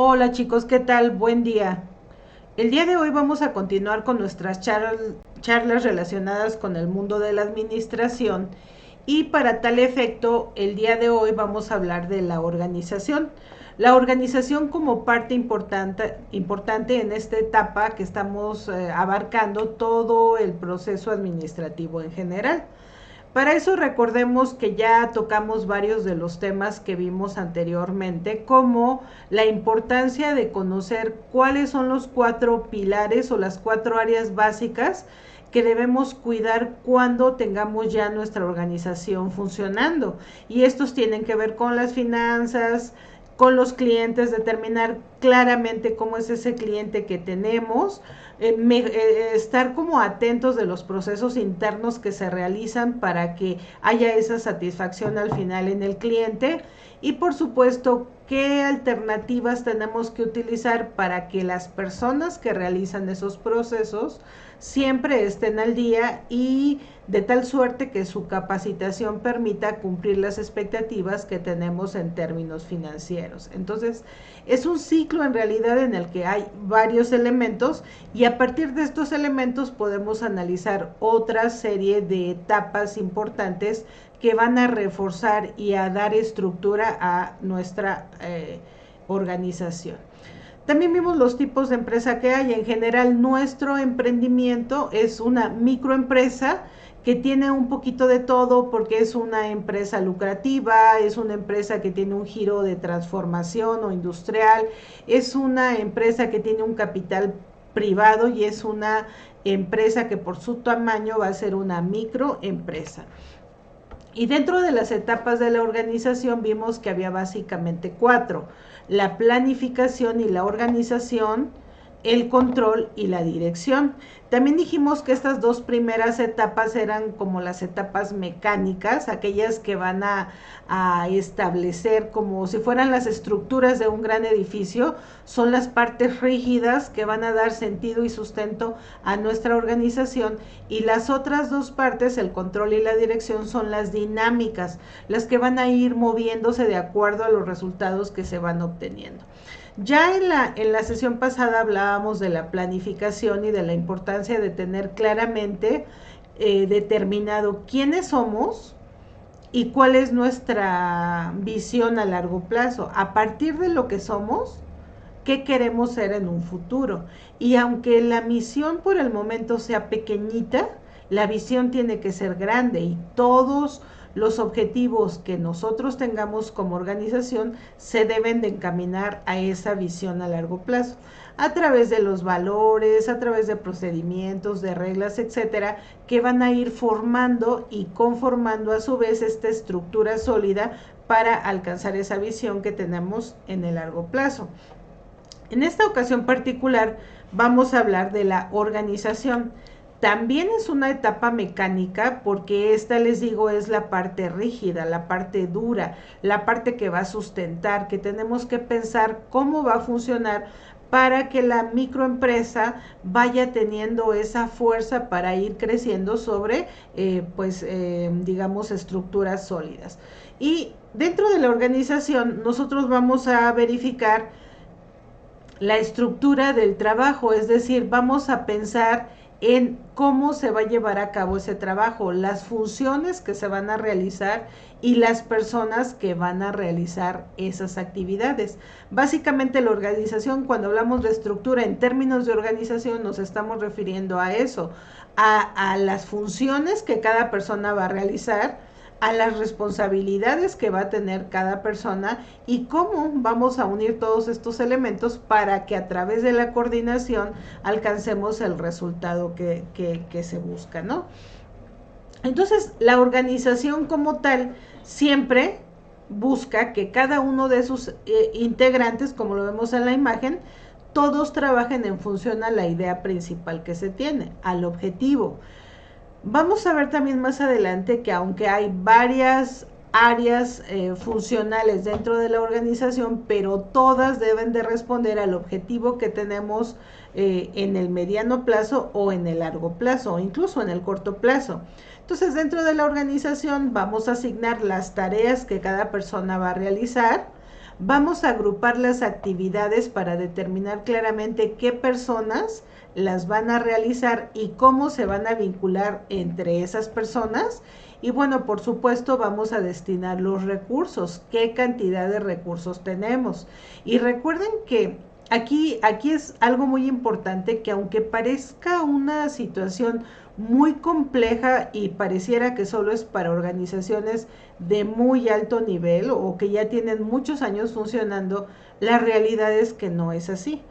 Hola chicos, ¿qué tal? Buen día. El día de hoy vamos a continuar con nuestras charlas relacionadas con el mundo de la administración y para tal efecto, el día de hoy vamos a hablar de la organización. La organización como parte importante en esta etapa que estamos abarcando todo el proceso administrativo en general. Para eso recordemos que ya tocamos varios de los temas que vimos anteriormente, como la importancia de conocer cuáles son los 4 pilares o las 4 áreas básicas que debemos cuidar cuando tengamos ya nuestra organización funcionando. Y estos tienen que ver con las finanzas, con los clientes, determinar claramente cómo es ese cliente que tenemos, estar como atentos de los procesos internos que se realizan para que haya esa satisfacción al final en el cliente y por supuesto qué alternativas tenemos que utilizar para que las personas que realizan esos procesos siempre estén al día y de tal suerte que su capacitación permita cumplir las expectativas que tenemos en términos financieros. Entonces, es un ciclo en realidad en el que hay varios elementos y a partir de estos elementos podemos analizar otra serie de etapas importantes que van a reforzar y a dar estructura a nuestra organización. También vimos los tipos de empresa que hay. En general, nuestro emprendimiento es una microempresa que tiene un poquito de todo porque es una empresa lucrativa, es una empresa que tiene un giro de transformación o industrial, es una empresa que tiene un capital privado y es una empresa que por su tamaño va a ser una microempresa. Y dentro de las etapas de la organización vimos que había básicamente 4: la planificación y la organización, el control y la dirección. También dijimos que estas 2 primeras etapas eran como las etapas mecánicas, aquellas que van a establecer como si fueran las estructuras de un gran edificio, son las partes rígidas que van a dar sentido y sustento a nuestra organización, y las otras 2 partes, el control y la dirección, son las dinámicas, las que van a ir moviéndose de acuerdo a los resultados que se van obteniendo. Ya en la sesión pasada hablábamos de la planificación y de la importancia de tener claramente determinado quiénes somos y cuál es nuestra visión a largo plazo. A partir de lo que somos, qué queremos ser en un futuro. Y aunque la misión por el momento sea pequeñita, la visión tiene que ser grande y todos los objetivos que nosotros tengamos como organización se deben de encaminar a esa visión a largo plazo, a través de los valores, a través de procedimientos, de reglas, etcétera, que van a ir formando y conformando a su vez esta estructura sólida para alcanzar esa visión que tenemos en el largo plazo. En esta ocasión particular vamos a hablar de la organización. También es una etapa mecánica porque esta, les digo, es la parte rígida, la parte dura, la parte que va a sustentar, que tenemos que pensar cómo va a funcionar para que la microempresa vaya teniendo esa fuerza para ir creciendo sobre, digamos, estructuras sólidas. Y dentro de la organización nosotros vamos a verificar la estructura del trabajo, es decir, vamos a pensar en cómo se va a llevar a cabo ese trabajo, las funciones que se van a realizar y las personas que van a realizar esas actividades. Básicamente la organización, cuando hablamos de estructura en términos de organización, nos estamos refiriendo a eso, a las funciones que cada persona va a realizar, a las responsabilidades que va a tener cada persona y cómo vamos a unir todos estos elementos para que a través de la coordinación alcancemos el resultado que se busca, ¿no? Entonces, la organización como tal siempre busca que cada uno de sus integrantes, como lo vemos en la imagen, todos trabajen en función a la idea principal que se tiene, al objetivo. Vamos a ver también más adelante que aunque hay varias áreas funcionales dentro de la organización, pero todas deben de responder al objetivo que tenemos en el mediano plazo o en el largo plazo o incluso en el corto plazo. Entonces, dentro de la organización vamos a asignar las tareas que cada persona va a realizar, Vamos a agrupar las actividades para determinar claramente qué personas las van a realizar y cómo se van a vincular entre esas personas. Y bueno, por supuesto vamos a destinar los recursos, qué cantidad de recursos tenemos. Y recuerden que aquí es algo muy importante, que aunque parezca una situación muy compleja y pareciera que solo es para organizaciones de muy alto nivel o que ya tienen muchos años funcionando, la realidad es que no es así.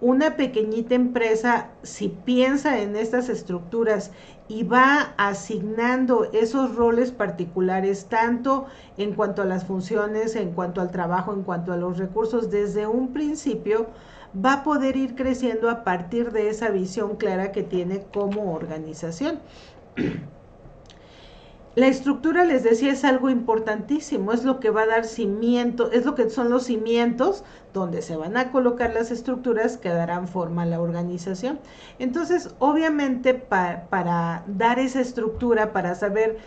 Una pequeñita empresa, si piensa en estas estructuras y va asignando esos roles particulares, tanto en cuanto a las funciones, en cuanto al trabajo, en cuanto a los recursos, desde un principio, va a poder ir creciendo a partir de esa visión clara que tiene como organización. La estructura, les decía, es algo importantísimo, es lo que va a dar cimiento, es lo que son los cimientos donde se van a colocar las estructuras que darán forma a la organización. Entonces, obviamente, para dar esa estructura, para saber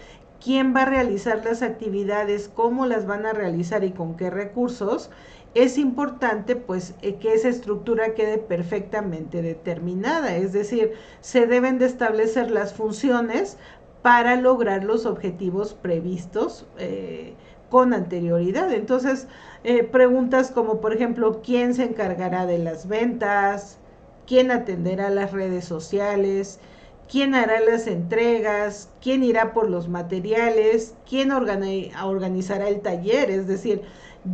quién va a realizar las actividades, cómo las van a realizar y con qué recursos, es importante pues que esa estructura quede perfectamente determinada, es decir, se deben de establecer las funciones para lograr los objetivos previstos con anterioridad. Entonces, preguntas como, por ejemplo, ¿quién se encargará de las ventas? ¿Quién atenderá las redes sociales? ¿Quién hará las entregas? ¿Quién irá por los materiales? ¿Quién organizará el taller? Es decir,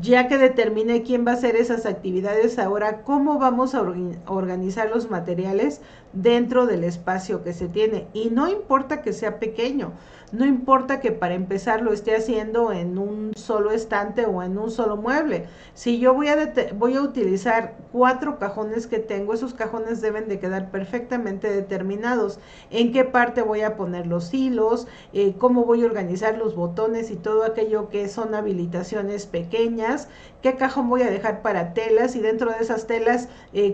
ya que determine quién va a hacer esas actividades, ahora cómo vamos a organizar los materiales dentro del espacio que se tiene. Y no importa que sea pequeño, no importa que para empezar lo esté haciendo en un solo estante o en un solo mueble. Si yo voy a utilizar 4 cajones que tengo, esos cajones deben de quedar perfectamente determinados. En qué parte voy a poner los hilos, cómo voy a organizar los botones y todo aquello que son habilitaciones pequeñas, qué cajón voy a dejar para telas y dentro de esas telas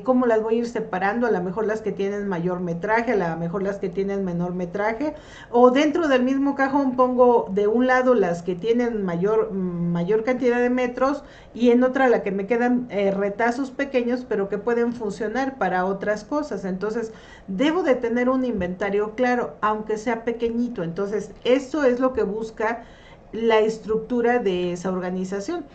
cómo las voy a ir separando, a lo mejor las que tienen mayor metraje, a lo mejor las que tienen menor metraje, o dentro del mismo cajón pongo de un lado las que tienen mayor cantidad de metros y en otra la que me quedan retazos pequeños pero que pueden funcionar para otras cosas. Entonces debo de tener un inventario claro, aunque sea pequeñito. Entonces eso es lo que busca la estructura de esa organización.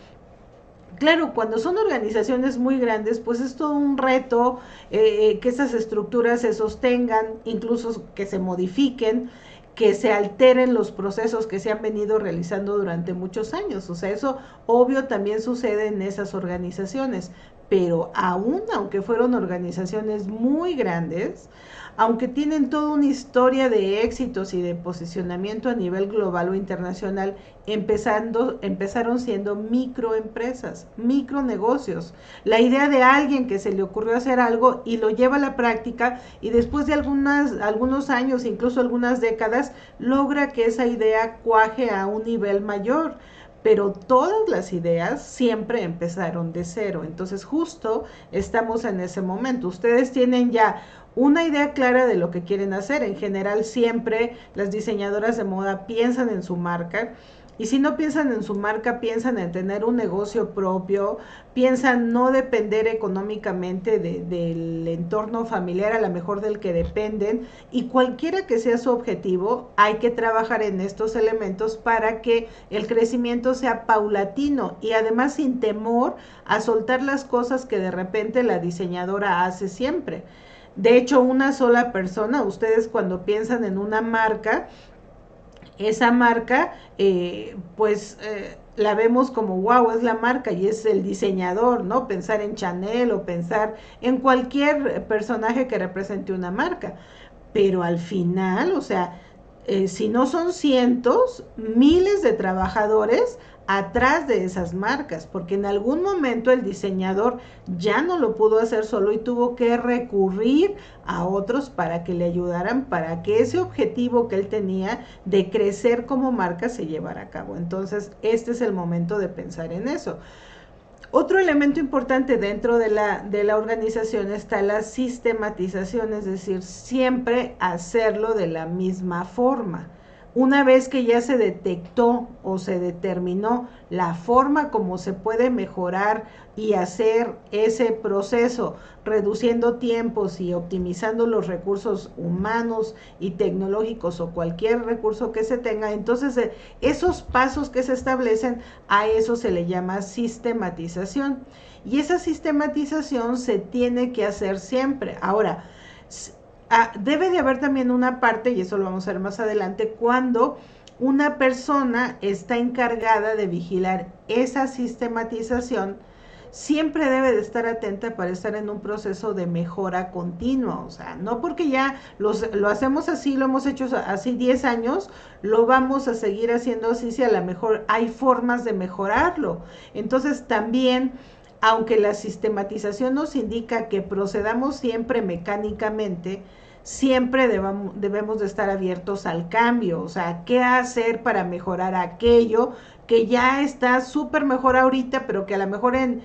Claro, cuando son organizaciones muy grandes, pues es todo un reto que esas estructuras se sostengan, incluso que se modifiquen, que se alteren los procesos que se han venido realizando durante muchos años. O sea, eso obvio también sucede en esas organizaciones, pero aún aunque fueron organizaciones muy grandes, aunque tienen toda una historia de éxitos y de posicionamiento a nivel global o internacional, empezaron siendo microempresas, micronegocios. La idea de alguien que se le ocurrió hacer algo y lo lleva a la práctica y después de algunos años, incluso algunas décadas, logra que esa idea cuaje a un nivel mayor. Pero todas las ideas siempre empezaron de cero. Entonces justo estamos en ese momento. Ustedes tienen ya una idea clara de lo que quieren hacer. En general siempre las diseñadoras de moda piensan en su marca. Y si no piensan en su marca, piensan en tener un negocio propio, piensan no depender económicamente del entorno familiar, a lo mejor del que dependen, y cualquiera que sea su objetivo, hay que trabajar en estos elementos para que el crecimiento sea paulatino y además sin temor a soltar las cosas que de repente la diseñadora hace siempre. De hecho, una sola persona, ustedes cuando piensan en una marca, esa marca, la vemos como wow, es la marca y es el diseñador, ¿no? Pensar en Chanel o pensar en cualquier personaje que represente una marca. Pero al final, o sea, si no son cientos, miles de trabajadores atrás de esas marcas, porque en algún momento el diseñador ya no lo pudo hacer solo y tuvo que recurrir a otros para que le ayudaran, para que ese objetivo que él tenía de crecer como marca se llevara a cabo. Entonces, este es el momento de pensar en eso. Otro elemento importante dentro de la organización está la sistematización, es decir, siempre hacerlo de la misma forma. Una vez que ya se detectó o se determinó la forma como se puede mejorar y hacer ese proceso, reduciendo tiempos y optimizando los recursos humanos y tecnológicos o cualquier recurso que se tenga, entonces esos pasos que se establecen, a eso se le llama sistematización. Y esa sistematización se tiene que hacer siempre. Ahora, debe de haber también una parte, y eso lo vamos a ver más adelante, cuando una persona está encargada de vigilar esa sistematización, siempre debe de estar atenta para estar en un proceso de mejora continua. O sea, no porque ya lo hacemos así, lo hemos hecho así 10 años, lo vamos a seguir haciendo así, si a lo mejor hay formas de mejorarlo. Entonces también, aunque la sistematización nos indica que procedamos siempre mecánicamente, siempre debemos de estar abiertos al cambio. O sea, qué hacer para mejorar aquello que ya está súper mejor ahorita, pero que a lo mejor en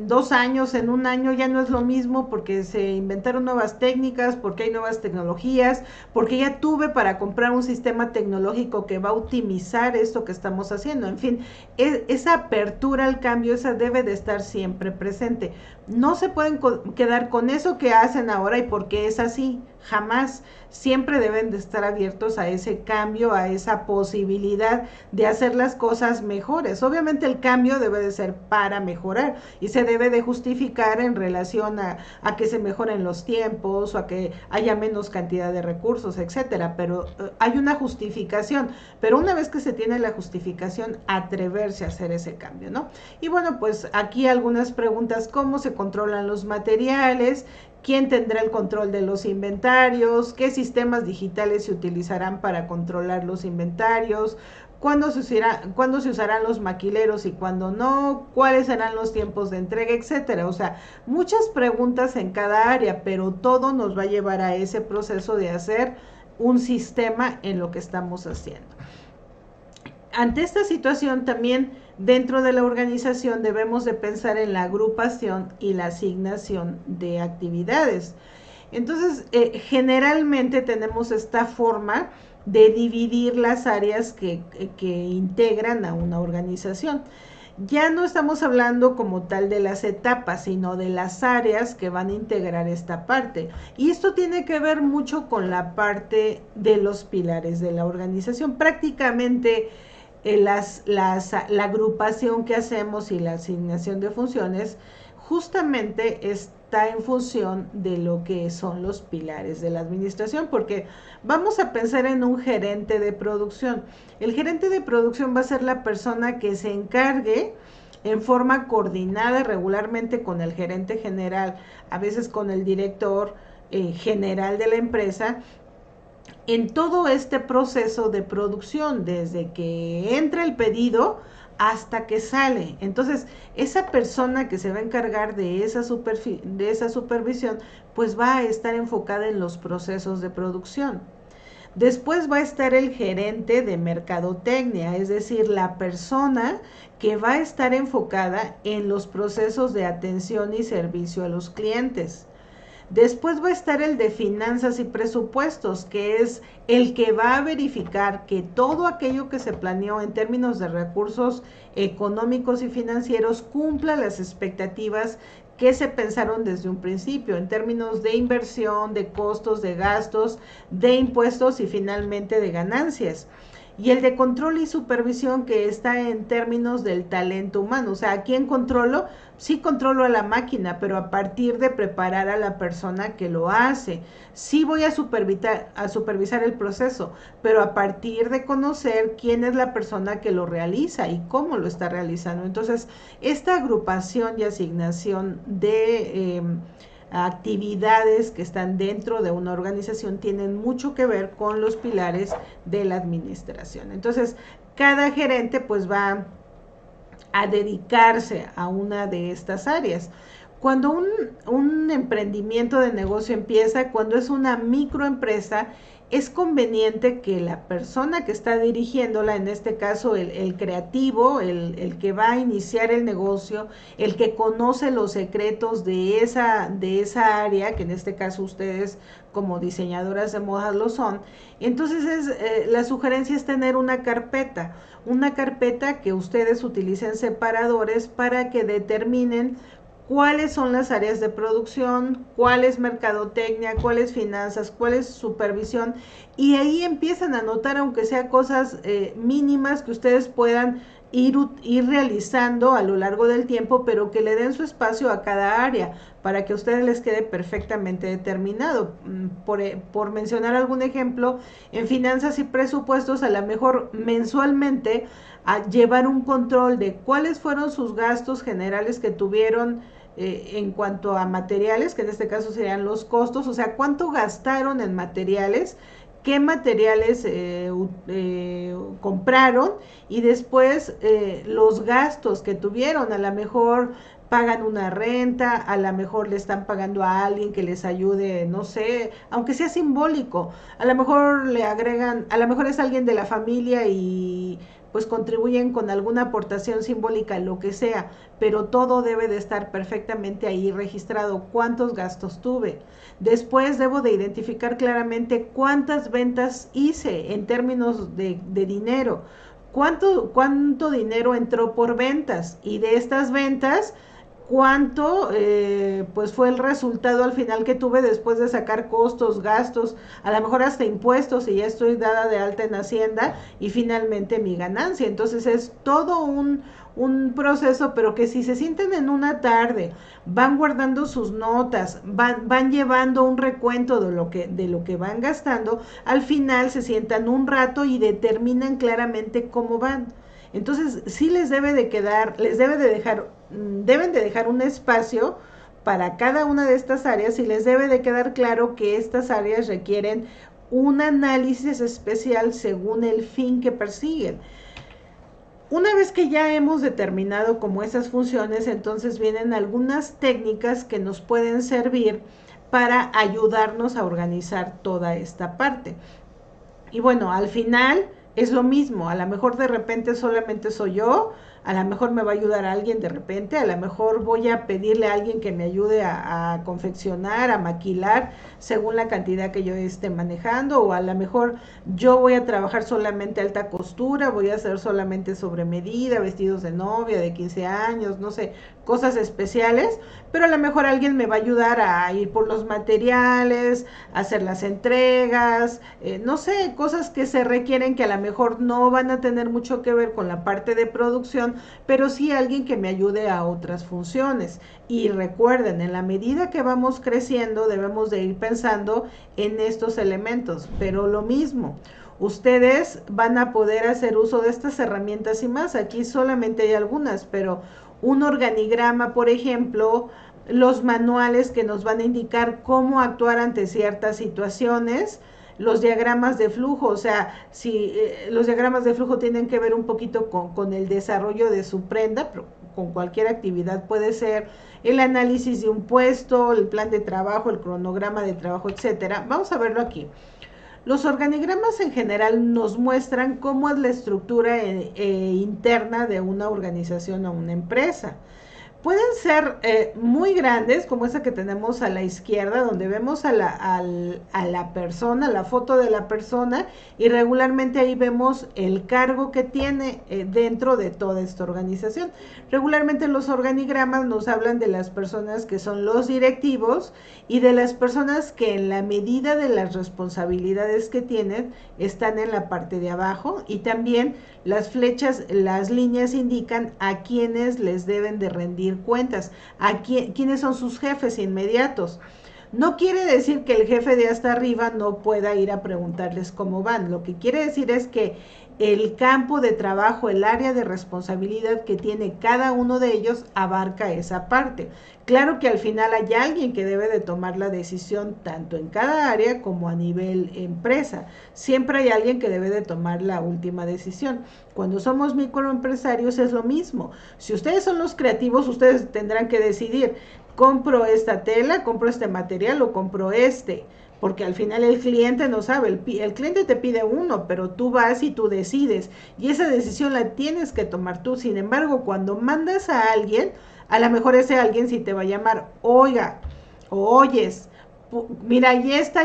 2 años, en 1 año ya no es lo mismo, porque se inventaron nuevas técnicas, porque hay nuevas tecnologías, porque ya tuve para comprar un sistema tecnológico que va a optimizar esto que estamos haciendo. En fin, esa apertura al cambio, esa debe de estar siempre presente. No se pueden quedar con eso que hacen ahora y porque es así, jamás. Siempre deben de estar abiertos a ese cambio, a esa posibilidad de hacer las cosas mejores. Obviamente el cambio debe de ser para mejorar y se debe de justificar en relación a que se mejoren los tiempos o a que haya menos cantidad de recursos, etcétera. Pero hay una justificación. Pero una vez que se tiene la justificación, atreverse a hacer ese cambio, ¿no? Y bueno, pues aquí algunas preguntas: ¿cómo se controlan los materiales? ¿Quién tendrá el control de los inventarios? ¿Qué sistemas digitales se utilizarán para controlar los inventarios? ¿Cuándo se usarán los maquileros y cuándo no? ¿Cuáles serán los tiempos de entrega, etcétera? O sea, muchas preguntas en cada área, pero todo nos va a llevar a ese proceso de hacer un sistema en lo que estamos haciendo. Ante esta situación, también dentro de la organización debemos de pensar en la agrupación y la asignación de actividades. Entonces, generalmente tenemos esta forma de dividir las áreas que integran a una organización. Ya no estamos hablando como tal de las etapas, sino de las áreas que van a integrar esta parte. Y esto tiene que ver mucho con la parte de los pilares de la organización. Prácticamente la agrupación que hacemos y la asignación de funciones justamente está en función de lo que son los pilares de la administración, porque vamos a pensar en un gerente de producción. El gerente de producción va a ser la persona que se encargue en forma coordinada regularmente con el gerente general, a veces con el director general de la empresa, en todo este proceso de producción, desde que entra el pedido hasta que sale. Entonces, esa persona que se va a encargar de esa supervisión, pues va a estar enfocada en los procesos de producción. Después va a estar el gerente de mercadotecnia, es decir, la persona que va a estar enfocada en los procesos de atención y servicio a los clientes. Después va a estar el de finanzas y presupuestos, que es el que va a verificar que todo aquello que se planeó en términos de recursos económicos y financieros cumpla las expectativas que se pensaron desde un principio, en términos de inversión, de costos, de gastos, de impuestos y finalmente de ganancias. Y el de control y supervisión, que está en términos del talento humano. O sea, ¿a quién controlo? Sí controlo a la máquina, pero a partir de preparar a la persona que lo hace. Sí voy a supervisar el proceso, pero a partir de conocer quién es la persona que lo realiza y cómo lo está realizando. Entonces, esta agrupación y asignación de actividades que están dentro de una organización tienen mucho que ver con los pilares de la administración. Entonces, cada gerente pues va a dedicarse a una de estas áreas. Cuando un emprendimiento de negocio empieza, cuando es una microempresa, es conveniente que la persona que está dirigiéndola, en este caso el creativo, el que va a iniciar el negocio, el que conoce los secretos de esa área, que en este caso ustedes como diseñadoras de modas lo son, entonces la sugerencia es tener una carpeta que ustedes utilicen separadores para que determinen cuáles son las áreas de producción, cuál es mercadotecnia, cuál es finanzas, cuál es supervisión, y ahí empiezan a notar, aunque sea cosas mínimas que ustedes puedan ir realizando a lo largo del tiempo, pero que le den su espacio a cada área para que a ustedes les quede perfectamente determinado. Por mencionar algún ejemplo, en finanzas y presupuestos, a lo mejor mensualmente a llevar un control de cuáles fueron sus gastos generales que tuvieron en cuanto a materiales, que en este caso serían los costos, o sea, cuánto gastaron en materiales, qué materiales compraron, y después los gastos que tuvieron. A lo mejor pagan una renta, a lo mejor le están pagando a alguien que les ayude, no sé, aunque sea simbólico, a lo mejor le agregan, a lo mejor es alguien de la familia y pues contribuyen con alguna aportación simbólica, lo que sea, pero todo debe de estar perfectamente ahí registrado, cuántos gastos tuve. Después debo de identificar claramente cuántas ventas hice en términos de dinero, cuánto dinero entró por ventas, y de estas ventas cuánto pues fue el resultado al final que tuve después de sacar costos, gastos, a lo mejor hasta impuestos, y ya estoy dada de alta en Hacienda, y finalmente mi ganancia. Entonces es todo un proceso, pero que si se sienten en una tarde, van guardando sus notas, van llevando un recuento de lo que van gastando, al final se sientan un rato y determinan claramente cómo van. Entonces sí les debe de quedar, deben de dejar un espacio para cada una de estas áreas, y les debe de quedar claro que estas áreas requieren un análisis especial según el fin que persiguen. Una vez que ya hemos determinado como esas funciones, entonces vienen algunas técnicas que nos pueden servir para ayudarnos a organizar toda esta parte. Y bueno, al final es lo mismo, a lo mejor de repente solamente soy yo, a lo mejor me va a ayudar a alguien de repente, a lo mejor voy a pedirle a alguien que me ayude a confeccionar, a maquilar, según la cantidad que yo esté manejando, o a lo mejor yo voy a trabajar solamente alta costura, voy a hacer solamente sobre medida, vestidos de novia, de 15 años, no sé, cosas especiales, pero a lo mejor alguien me va a ayudar a ir por los materiales, a hacer las entregas, no sé, cosas que se requieren que a lo mejor no van a tener mucho que ver con la parte de producción, pero sí alguien que me ayude a otras funciones. Y recuerden, en la medida que vamos creciendo debemos de ir pensando en estos elementos, pero lo mismo, ustedes van a poder hacer uso de estas herramientas y más. Aquí solamente hay algunas, pero un organigrama, por ejemplo, los manuales que nos van a indicar cómo actuar ante ciertas situaciones, los diagramas de flujo, o sea, si los diagramas de flujo tienen que ver un poquito con el desarrollo de su prenda, pero con cualquier actividad puede ser, el análisis de un puesto, el plan de trabajo, el cronograma de trabajo, etcétera. Vamos a verlo aquí. Los organigramas en general nos muestran cómo es la estructura interna de una organización o una empresa. Pueden ser muy grandes, como esa que tenemos a la izquierda, donde vemos a la persona, la foto de la persona, y regularmente ahí vemos el cargo que tiene dentro de toda esta organización. Regularmente los organigramas nos hablan de las personas que son los directivos, y de las personas que en la medida de las responsabilidades que tienen están en la parte de abajo, y también las flechas, las líneas indican a quienes les deben de rendir cuentas, a quiénes son sus jefes inmediatos. No quiere decir que el jefe de hasta arriba no pueda ir a preguntarles cómo van. Lo que quiere decir es que el campo de trabajo, el área de responsabilidad que tiene cada uno de ellos abarca esa parte. Claro que al final hay alguien que debe de tomar la decisión tanto en cada área como a nivel empresa. Siempre hay alguien que debe de tomar la última decisión. Cuando somos microempresarios es lo mismo. Si ustedes son los creativos, ustedes tendrán que decidir, compro esta tela, compro este material o compro este. porque al final el cliente no sabe, el cliente te pide uno, pero tú vas y tú decides, y esa decisión la tienes que tomar tú. Sin embargo, cuando mandas a alguien, a lo mejor ese alguien sí te va a llamar, oiga, o oyes, mira, y esta,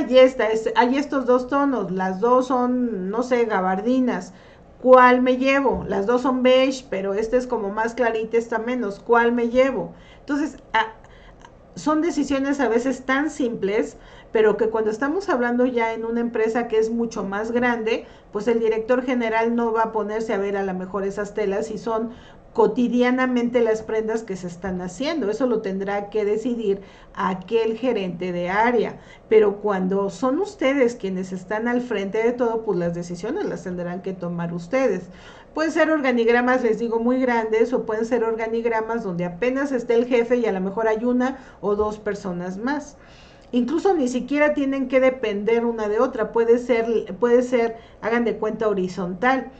hay estos dos tonos, las dos son, no sé, gabardinas, ¿cuál me llevo? Las dos son beige, pero esta es como más clarita, esta menos, ¿cuál me llevo? Entonces, son decisiones a veces tan simples, pero que cuando estamos hablando ya en una empresa que es mucho más grande, pues el director general no va a ponerse a ver a lo mejor esas telas si son cotidianamente las prendas que se están haciendo. Eso lo tendrá que decidir aquel gerente de área. Pero cuando son ustedes quienes están al frente de todo, pues las decisiones las tendrán que tomar ustedes. Pueden ser organigramas, les digo, muy grandes, o pueden ser organigramas donde apenas esté el jefe y a lo mejor hay una o dos personas más. Incluso ni siquiera tienen que depender una de otra, puede ser, hagan de cuenta, horizontal,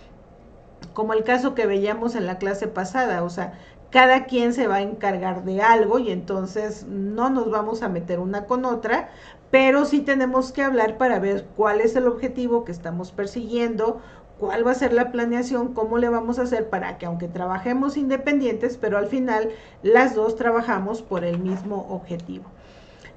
como el caso que veíamos en la clase pasada. O sea, cada quien se va a encargar de algo y entonces no nos vamos a meter una con otra, pero sí tenemos que hablar para ver cuál es el objetivo que estamos persiguiendo, cuál va a ser la planeación, cómo le vamos a hacer para que, aunque trabajemos independientes, pero al final las dos trabajamos por el mismo objetivo.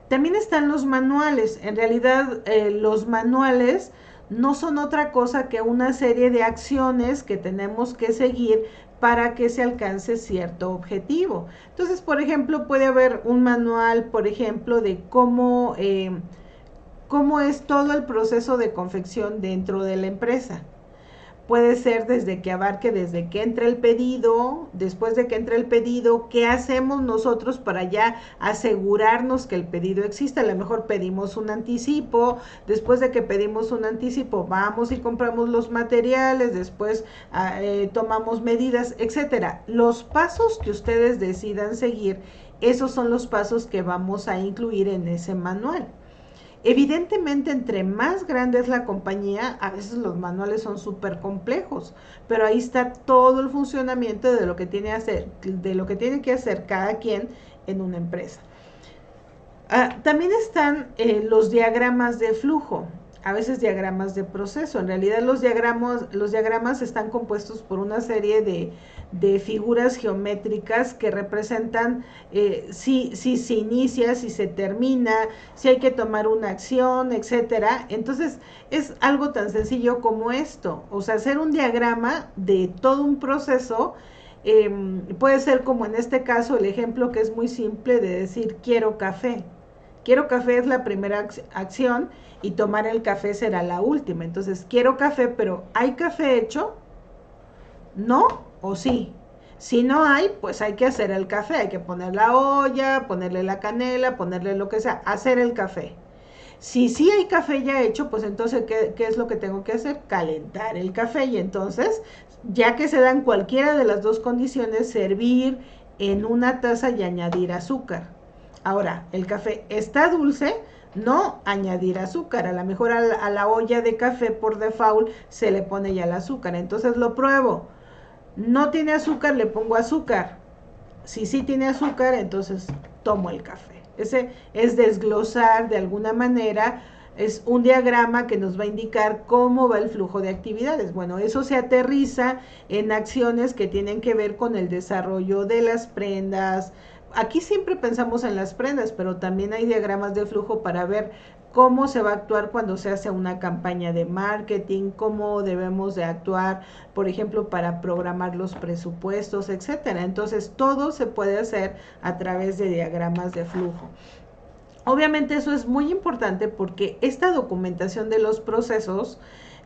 También están los manuales. En realidad, los manuales no son otra cosa que una serie de acciones que tenemos que seguir para que se alcance cierto objetivo. Entonces, por ejemplo, puede haber un manual, por ejemplo, de cómo es todo el proceso de confección dentro de la empresa. Puede ser desde que entra el pedido, después de que entra el pedido, qué hacemos nosotros para ya asegurarnos que el pedido exista. A lo mejor pedimos un anticipo, después de que pedimos un anticipo vamos y compramos los materiales, después tomamos medidas, etcétera. Los pasos que ustedes decidan seguir, esos son los pasos que vamos a incluir en ese manual. Evidentemente, entre más grande es la compañía, a veces los manuales son súper complejos, pero ahí está todo el funcionamiento de lo que tiene que hacer cada quien en una empresa. También están los diagramas de flujo, a veces diagramas de proceso. En realidad los diagramas están compuestos por una serie de figuras geométricas que representan si se inicia, si se termina, si hay que tomar una acción, etcétera. Entonces es algo tan sencillo como esto, o sea, hacer un diagrama de todo un proceso. Puede ser, como en este caso, el ejemplo que es muy simple de decir quiero café. Quiero café es la primera acción y tomar el café será la última. Entonces, quiero café, pero ¿hay café hecho? ¿No o sí? Si no hay, pues hay que hacer el café. Hay que poner la olla, ponerle la canela, ponerle lo que sea, hacer el café. Si sí hay café ya hecho, pues entonces, ¿qué es lo que tengo que hacer? Calentar el café. Y entonces, ya que se dan cualquiera de las dos condiciones, servir en una taza y añadir azúcar. Ahora, el café está dulce, no añadir azúcar. A lo mejor a la olla de café por default se le pone ya el azúcar. Entonces lo pruebo. No tiene azúcar, le pongo azúcar. Si sí tiene azúcar, entonces tomo el café. Ese es desglosar de alguna manera. Es un diagrama que nos va a indicar cómo va el flujo de actividades. Bueno, eso se aterriza en acciones que tienen que ver con el desarrollo de las prendas. Aquí siempre pensamos en las prendas, pero también hay diagramas de flujo para ver cómo se va a actuar cuando se hace una campaña de marketing, cómo debemos de actuar, por ejemplo, para programar los presupuestos, etcétera. Entonces, todo se puede hacer a través de diagramas de flujo. Obviamente eso es muy importante porque esta documentación de los procesos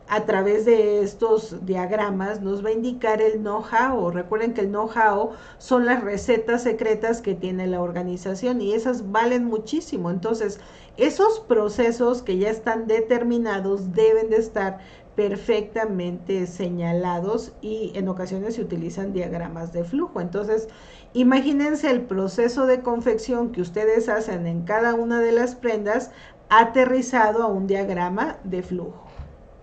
a través de estos diagramas nos va a indicar el know-how. Recuerden que el know-how son las recetas secretas que tiene la organización y esas valen muchísimo. Entonces, esos procesos que ya están determinados deben de estar perfectamente señalados y en ocasiones se utilizan diagramas de flujo. Entonces, imagínense el proceso de confección que ustedes hacen en cada una de las prendas aterrizado a un diagrama de flujo.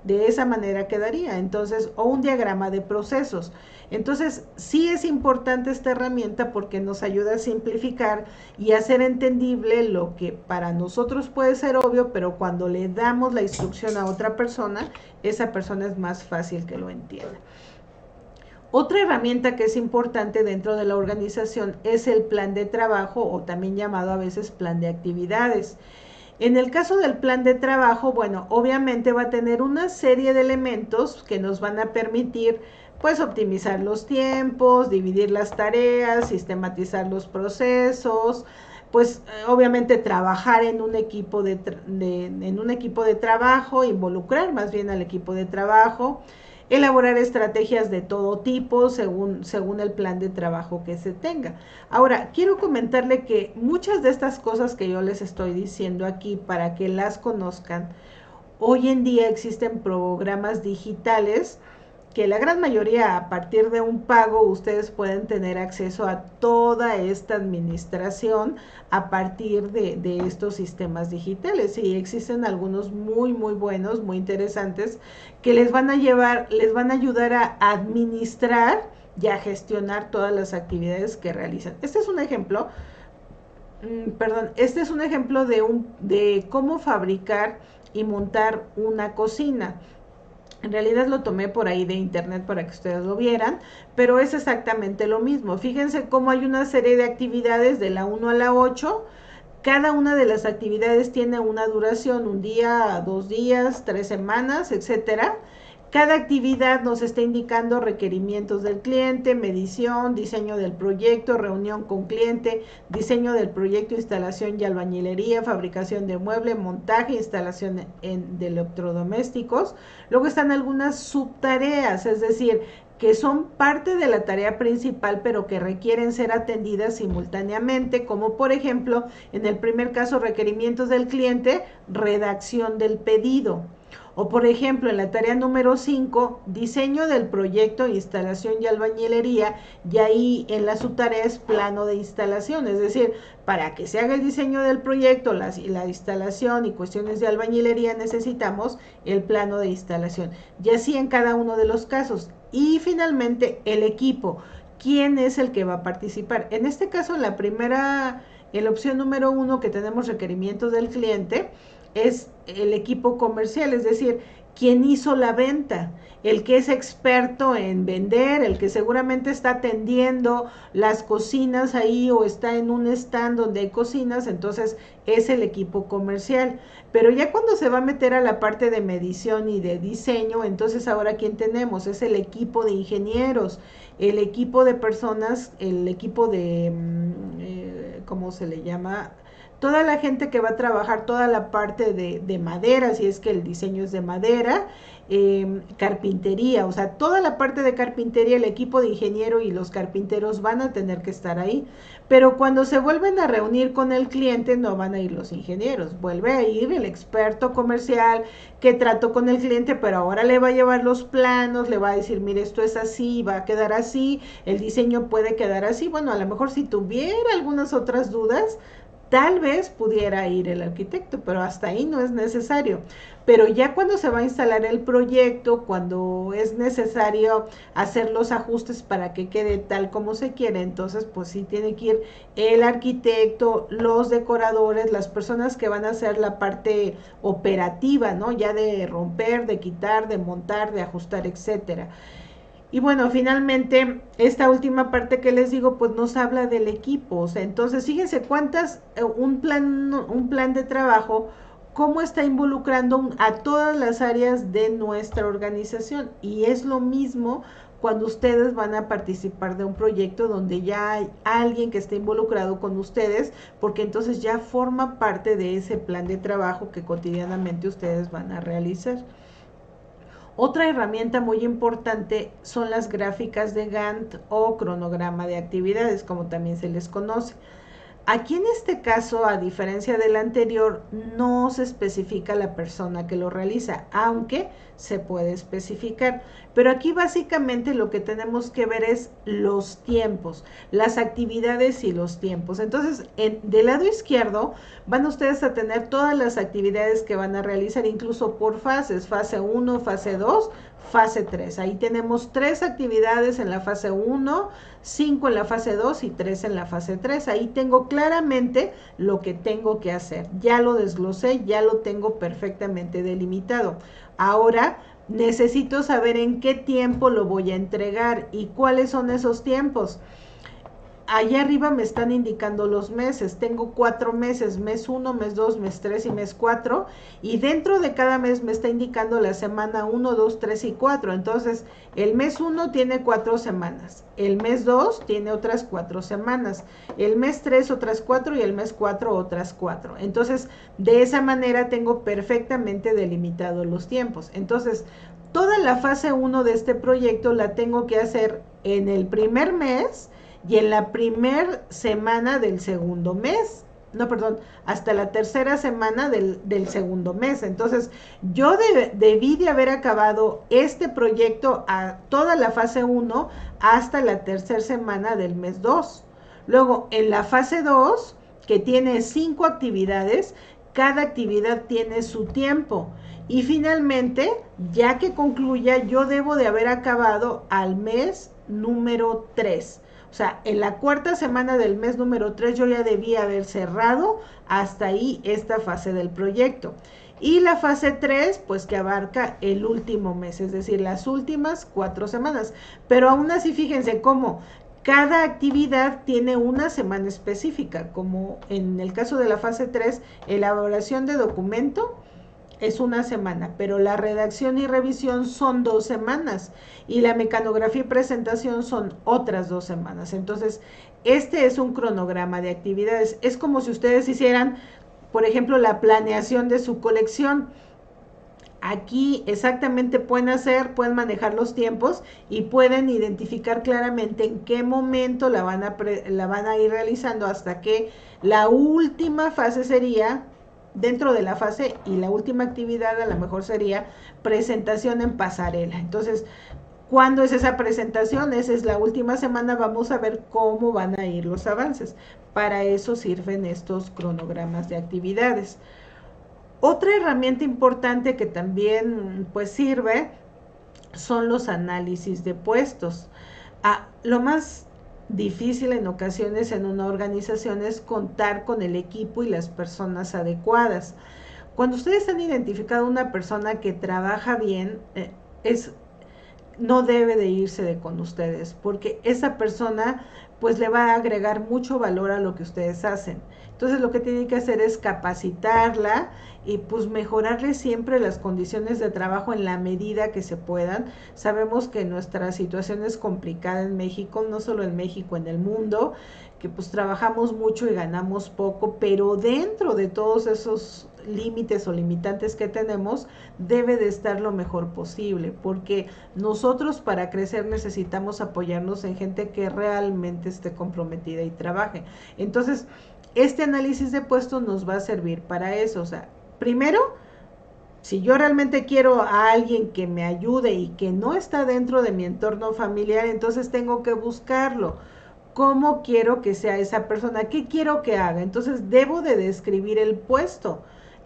De esa manera quedaría. Entonces, o un diagrama de procesos. Entonces, sí es importante esta herramienta porque nos ayuda a simplificar y hacer entendible lo que para nosotros puede ser obvio, pero cuando le damos la instrucción a otra persona, esa persona es más fácil que lo entienda. Otra herramienta que es importante dentro de la organización es el plan de trabajo, o también llamado a veces plan de actividades. En el caso del plan de trabajo, bueno, obviamente va a tener una serie de elementos que nos van a permitir pues optimizar los tiempos, dividir las tareas, sistematizar los procesos, pues obviamente trabajar en un equipo en un equipo de trabajo, involucrar más bien al equipo de trabajo, elaborar estrategias de todo tipo según el plan de trabajo que se tenga. Ahora, quiero comentarle que muchas de estas cosas que yo les estoy diciendo aquí para que las conozcan, hoy en día existen programas digitales que la gran mayoría a partir de un pago ustedes pueden tener acceso a toda esta administración a partir de estos sistemas digitales, y existen algunos muy buenos, muy interesantes que les van a ayudar a administrar y a gestionar todas las actividades que realizan. Este es un ejemplo de cómo fabricar y montar una cocina. En realidad lo tomé por ahí de internet para que ustedes lo vieran, pero es exactamente lo mismo. Fíjense cómo hay una serie de actividades de la 1 a la 8. Cada una de las actividades tiene una duración, un día, 2 días, 3 semanas, etcétera. Cada actividad nos está indicando requerimientos del cliente, medición, diseño del proyecto, reunión con cliente, diseño del proyecto, instalación y albañilería, fabricación de mueble, montaje, instalación de electrodomésticos. Luego están algunas subtareas, es decir, que son parte de la tarea principal, pero que requieren ser atendidas simultáneamente, como por ejemplo, en el primer caso, requerimientos del cliente, redacción del pedido. O por ejemplo, en la tarea número 5, diseño del proyecto, instalación y albañilería, y ahí en la subtarea es plano de instalación, es decir, para que se haga el diseño del proyecto, la instalación y cuestiones de albañilería necesitamos el plano de instalación. Y así en cada uno de los casos. Y finalmente, el equipo. ¿Quién es el que va a participar? En este caso, en la opción número 1 que tenemos requerimientos del cliente, es el equipo comercial, es decir, quien hizo la venta, el que es experto en vender, el que seguramente está atendiendo las cocinas ahí o está en un stand donde hay cocinas, entonces es el equipo comercial. Pero ya cuando se va a meter a la parte de medición y de diseño, entonces ahora ¿quién tenemos? Es el equipo de ingenieros, el equipo de personas, el equipo de, ¿cómo se le llama? Toda la gente que va a trabajar toda la parte de madera, si es que el diseño es de madera, carpintería, o sea, toda la parte de carpintería, el equipo de ingeniero y los carpinteros van a tener que estar ahí, pero cuando se vuelven a reunir con el cliente no van a ir los ingenieros, vuelve a ir el experto comercial que trató con el cliente, pero ahora le va a llevar los planos, le va a decir, mire, esto es así, va a quedar así, el diseño puede quedar así. Bueno, a lo mejor si tuviera algunas otras dudas, tal vez pudiera ir el arquitecto, pero hasta ahí no es necesario. Pero ya cuando se va a instalar el proyecto, cuando es necesario hacer los ajustes para que quede tal como se quiere, entonces pues sí tiene que ir el arquitecto, los decoradores, las personas que van a hacer la parte operativa, ¿no? Ya de romper, de quitar, de montar, de ajustar, etcétera. Y bueno, finalmente, esta última parte que les digo, pues nos habla del equipo. O sea, entonces, fíjense un plan de trabajo, cómo está involucrando a todas las áreas de nuestra organización. Y es lo mismo cuando ustedes van a participar de un proyecto donde ya hay alguien que esté involucrado con ustedes, porque entonces ya forma parte de ese plan de trabajo que cotidianamente ustedes van a realizar. Otra herramienta muy importante son las gráficas de Gantt o cronograma de actividades, como también se les conoce. Aquí en este caso, a diferencia del anterior, no se especifica la persona que lo realiza, aunque se puede especificar. Pero aquí básicamente lo que tenemos que ver es los tiempos, las actividades y los tiempos. Entonces, del lado izquierdo van ustedes a tener todas las actividades que van a realizar, incluso por fases, fase 1, fase 2, fase 3. Ahí tenemos 3 actividades en la fase 1, 5 en la fase 2 y 3 en la fase 3. Ahí tengo claramente lo que tengo que hacer. Ya lo desglosé, ya lo tengo perfectamente delimitado. Ahora necesito saber en qué tiempo lo voy a entregar y cuáles son esos tiempos. Allá arriba me están indicando los meses. Tengo 4 meses, mes 1, mes 2, mes 3 y mes 4. Y dentro de cada mes me está indicando la semana 1, 2, 3 y 4. Entonces, el mes 1 tiene 4 semanas. El mes 2 tiene otras 4 semanas. El mes 3 otras 4 y el mes 4 otras 4. Entonces, de esa manera tengo perfectamente delimitado los tiempos. Entonces, toda la fase 1 de este proyecto la tengo que hacer en el primer mes y en la primer semana del segundo mes, no, perdón, hasta la tercera semana del segundo mes. Entonces, yo debí de haber acabado este proyecto a toda la fase 1 hasta la tercera semana del mes 2. Luego, en la fase 2, que tiene 5 actividades, cada actividad tiene su tiempo. Y finalmente, ya que concluya, yo debo de haber acabado al mes número 3. O sea, en la cuarta semana del mes número 3 yo ya debía haber cerrado hasta ahí esta fase del proyecto. Y la fase 3, pues que abarca el último mes, es decir, las últimas 4 semanas. Pero aún así, fíjense cómo cada actividad tiene una semana específica, como en el caso de la fase 3, elaboración de documento es una semana, pero la redacción y revisión son 2 semanas y la mecanografía y presentación son otras 2 semanas. Entonces, este es un cronograma de actividades. Es como si ustedes hicieran, por ejemplo, la planeación de su colección. Aquí exactamente pueden manejar los tiempos y pueden identificar claramente en qué momento la van a ir realizando hasta que la última fase sería dentro de la fase y la última actividad a lo mejor sería presentación en pasarela. Entonces, ¿cuándo es esa presentación? Esa es la última semana, vamos a ver cómo van a ir los avances. Para eso sirven estos cronogramas de actividades. Otra herramienta importante que también pues sirve son los análisis de puestos. Lo más difícil en ocasiones en una organización es contar con el equipo y las personas adecuadas. Cuando ustedes han identificado una persona que trabaja bien, no debe de irse con ustedes, porque esa persona pues le va a agregar mucho valor a lo que ustedes hacen. Entonces lo que tienen que hacer es capacitarla y pues mejorarle siempre las condiciones de trabajo en la medida que se puedan. Sabemos que nuestra situación es complicada en México, no solo en México, en el mundo, que pues trabajamos mucho y ganamos poco, pero dentro de todos esos límites o limitantes que tenemos, debe de estar lo mejor posible, porque nosotros para crecer necesitamos apoyarnos en gente que realmente esté comprometida y trabaje. Entonces, este análisis de puestos nos va a servir para eso. O sea, primero, si yo realmente quiero a alguien que me ayude y que no está dentro de mi entorno familiar, entonces tengo que buscarlo. ¿Cómo quiero que sea esa persona? ¿Qué quiero que haga? Entonces debo de describir el puesto.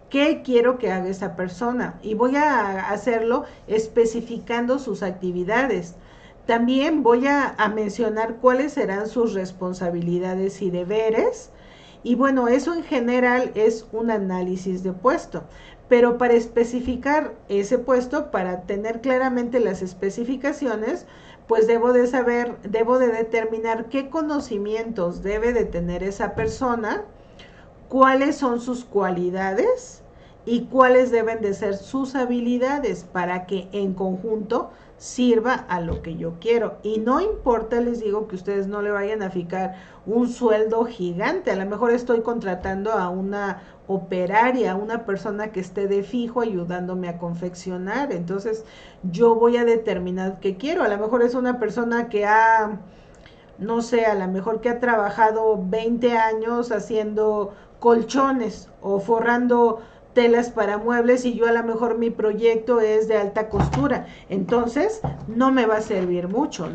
¿Qué quiero que haga esa persona? Y voy a hacerlo especificando sus actividades. También voy a mencionar cuáles serán sus responsabilidades y deberes. Y bueno, eso en general es un análisis de puesto. Pero para especificar ese puesto, para tener claramente las especificaciones, pues debo de determinar qué conocimientos debe de tener esa persona, cuáles son sus cualidades y cuáles deben de ser sus habilidades para que en conjunto sirva a lo que yo quiero. Y no importa, les digo, que ustedes no le vayan a fijar un sueldo gigante. A lo mejor estoy contratando a una operaria, una persona que esté de fijo ayudándome a confeccionar. Entonces yo voy a determinar qué quiero. A lo mejor es una persona que ha no sé, a lo mejor que ha trabajado 20 años haciendo colchones o forrando telas para muebles y yo a lo mejor mi proyecto es de alta costura, entonces no me va a servir mucho,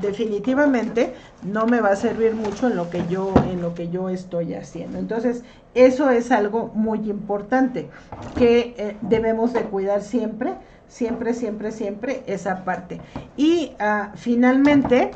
definitivamente no me va a servir mucho en lo que yo estoy haciendo. Entonces, eso es algo muy importante que debemos de cuidar siempre, siempre, siempre, siempre esa parte. Y finalmente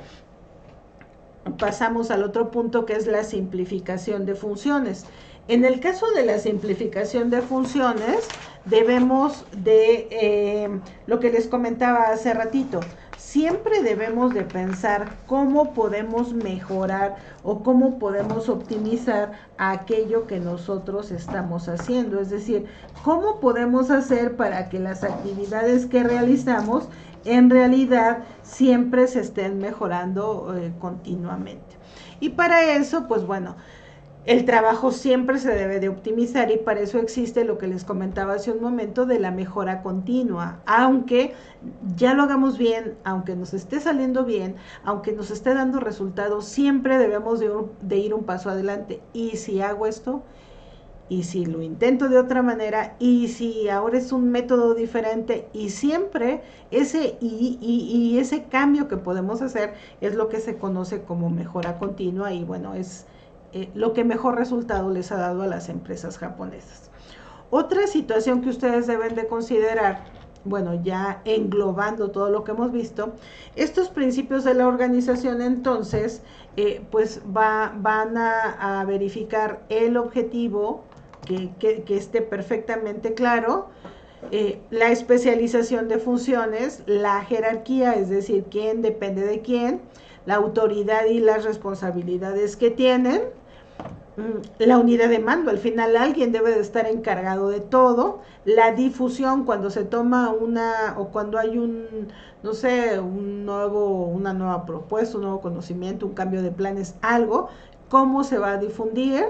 pasamos al otro punto, que es la simplificación de funciones. En el caso de la simplificación de funciones, debemos de, lo que les comentaba hace ratito, siempre debemos de pensar cómo podemos mejorar o cómo podemos optimizar aquello que nosotros estamos haciendo. Es decir, cómo podemos hacer para que las actividades que realizamos en realidad siempre se estén mejorando continuamente. Y para eso, pues bueno, el trabajo siempre se debe de optimizar y para eso existe lo que les comentaba hace un momento de la mejora continua. Aunque ya lo hagamos bien, aunque nos esté saliendo bien, aunque nos esté dando resultados, siempre debemos de ir un paso adelante. Y si hago esto, y si lo intento de otra manera, y si ahora es un método diferente, y siempre ese y ese cambio que podemos hacer es lo que se conoce como mejora continua y bueno, es lo que mejor resultado les ha dado a las empresas japonesas. Otra situación que ustedes deben de considerar, bueno, ya englobando todo lo que hemos visto, estos principios de la organización entonces, pues van a verificar el objetivo, que esté perfectamente claro, la especialización de funciones, la jerarquía, es decir, quién depende de quién, la autoridad y las responsabilidades que tienen, la unidad de mando, al final alguien debe de estar encargado de todo, la difusión cuando se toma o cuando hay no sé, una nueva propuesta, un nuevo conocimiento, un cambio de planes, algo, cómo se va a difundir,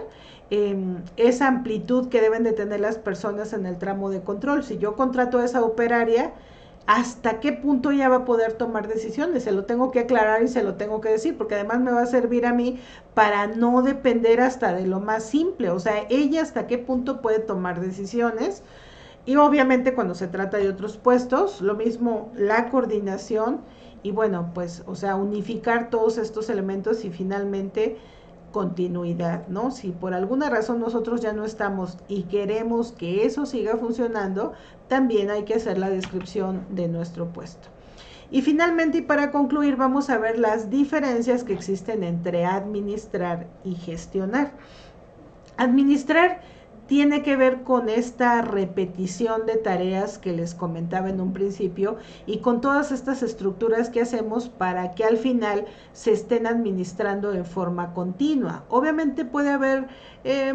esa amplitud que deben de tener las personas en el tramo de control. Si yo contrato a esa operaria, ¿hasta qué punto ella va a poder tomar decisiones? Se lo tengo que aclarar y se lo tengo que decir, porque además me va a servir a mí para no depender hasta de lo más simple. O sea, ella hasta qué punto puede tomar decisiones. Y obviamente cuando se trata de otros puestos, lo mismo la coordinación y bueno, pues, o sea, unificar todos estos elementos y finalmente continuidad, ¿no? Si por alguna razón nosotros ya no estamos y queremos que eso siga funcionando, también hay que hacer la descripción de nuestro puesto. Y finalmente, y para concluir, vamos a ver las diferencias que existen entre administrar y gestionar. Administrar tiene que ver con esta repetición de tareas que les comentaba en un principio y con todas estas estructuras que hacemos para que al final se estén administrando en forma continua. Obviamente puede haber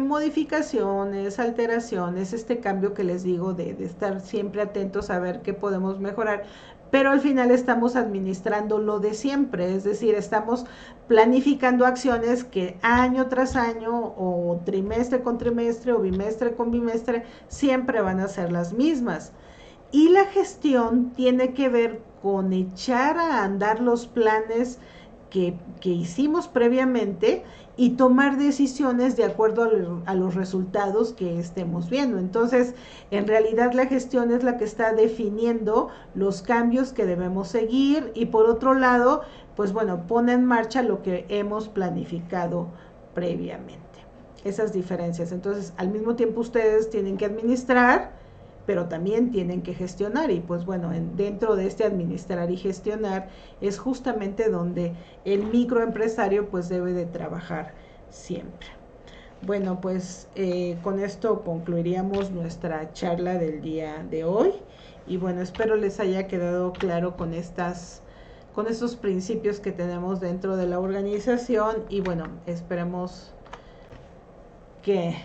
modificaciones, alteraciones, este cambio que les digo de estar siempre atentos a ver qué podemos mejorar, pero al final estamos administrando lo de siempre, es decir, estamos planificando acciones que año tras año o trimestre con trimestre o bimestre con bimestre siempre van a ser las mismas. Y la gestión tiene que ver con echar a andar los planes que hicimos previamente y tomar decisiones de acuerdo a los resultados que estemos viendo. Entonces, en realidad la gestión es la que está definiendo los cambios que debemos seguir y por otro lado, pues bueno, pone en marcha lo que hemos planificado previamente. Esas diferencias. Entonces, al mismo tiempo ustedes tienen que administrar, pero también tienen que gestionar y pues bueno, dentro de este administrar y gestionar es justamente donde el microempresario pues debe de trabajar siempre. Bueno, pues con esto concluiríamos nuestra charla del día de hoy y bueno, espero les haya quedado claro con estos principios que tenemos dentro de la organización y bueno, esperemos que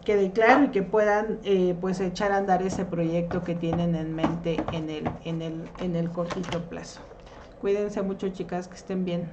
quede claro y que puedan pues echar a andar ese proyecto que tienen en mente en el cortito plazo. Cuídense mucho, chicas, que estén bien.